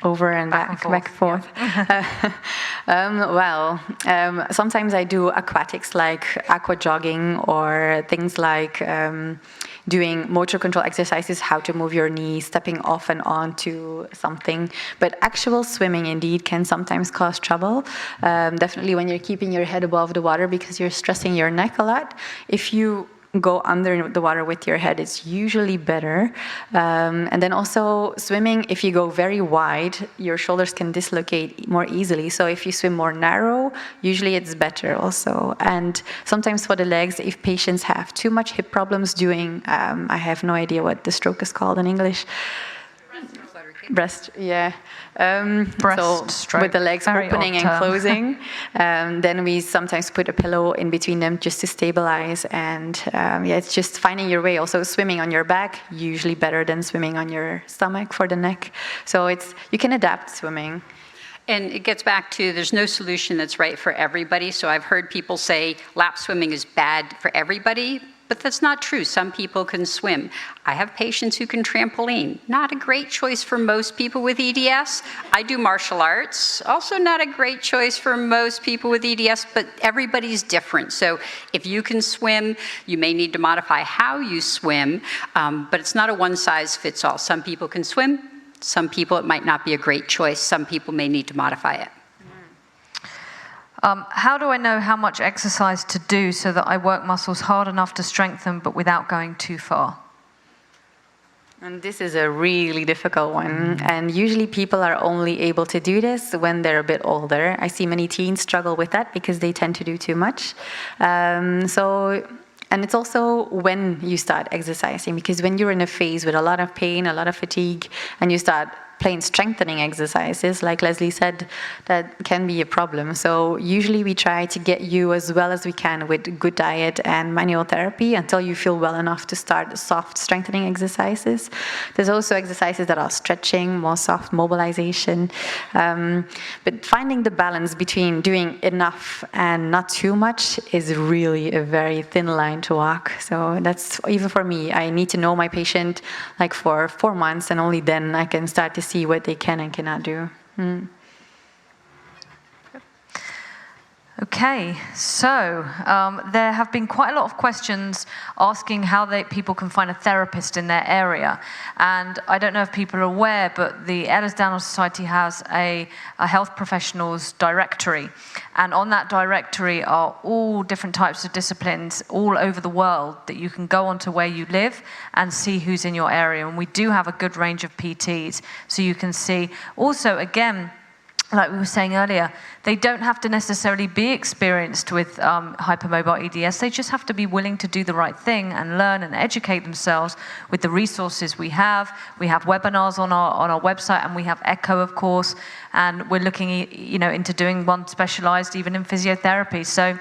over and back and forth. Sometimes I do aquatics like aqua jogging, or things like doing motor control exercises, how to move your knee, stepping off and on to something. But actual swimming indeed can sometimes cause trouble. Definitely when you're keeping your head above the water because you're stressing your neck a lot. If you go under the water with your head, it's usually better. And then also swimming, if you go very wide, your shoulders can dislocate more easily. So if you swim more narrow, usually it's better also. And sometimes for the legs, if patients have too much hip problems doing, I have no idea what the stroke is called in English. Breast, yeah. Breast stroke. With the legs opening and closing, then we sometimes put a pillow in between them just to stabilize. And it's just finding your way. Also, swimming on your back usually better than swimming on your stomach for the neck. So you can adapt swimming. And it gets back to, there's no solution that's right for everybody. So I've heard people say lap swimming is bad for everybody. But that's not true. Some people can swim. I have patients who can trampoline. Not a great choice for most people with EDS. I do martial arts. Also not a great choice for most people with EDS, but everybody's different. So if you can swim, you may need to modify how you swim, but it's not a one-size-fits-all. Some people can swim. Some people, it might not be a great choice. Some people may need to modify it. How do I know how much exercise to do so that I work muscles hard enough to strengthen but without going too far? And this is a really difficult one. And usually people are only able to do this when they're a bit older. I see many teens struggle with that because they tend to do too much. And it's also when you start exercising, because when you're in a phase with a lot of pain, a lot of fatigue, and you start plain strengthening exercises, like Leslie said, that can be a problem. So usually we try to get you as well as we can with good diet and manual therapy until you feel well enough to start soft strengthening exercises. There's also exercises that are stretching, more soft mobilization. But finding the balance between doing enough and not too much is really a very thin line to walk. So that's, even for me, I need to know my patient like for 4 months, and only then I can start to see what they can and cannot do. Okay, so there have been quite a lot of questions asking how people can find a therapist in their area. And I don't know if people are aware, but the Ehlers-Danlos Society has a health professionals directory. And on that directory are all different types of disciplines all over the world that you can go onto where you live and see who's in your area. And we do have a good range of PTs, so you can see. Also, again, like we were saying earlier, they don't have to necessarily be experienced with hypermobile EDS. They just have to be willing to do the right thing and learn and educate themselves with the resources we have. We have webinars on our website, and we have Echo, of course, and we're looking, into doing one specialized even in physiotherapy. So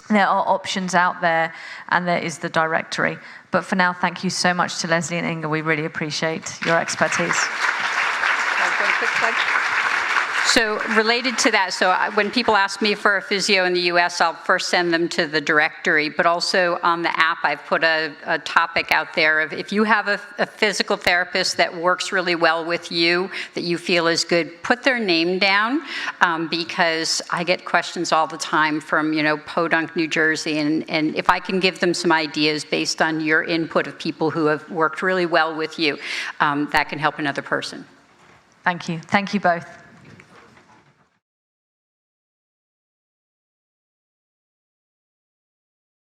there are options out there, and there is the directory. But for now, thank you so much to Leslie and Inge. We really appreciate your expertise. So related to that, when people ask me for a physio in the US, I'll first send them to the directory, but also on the app, I've put a topic out there of if you have a physical therapist that works really well with you, that you feel is good, put their name down, because I get questions all the time from, Podunk, New Jersey, and if I can give them some ideas based on your input of people who have worked really well with you, that can help another person. Thank you. Thank you both.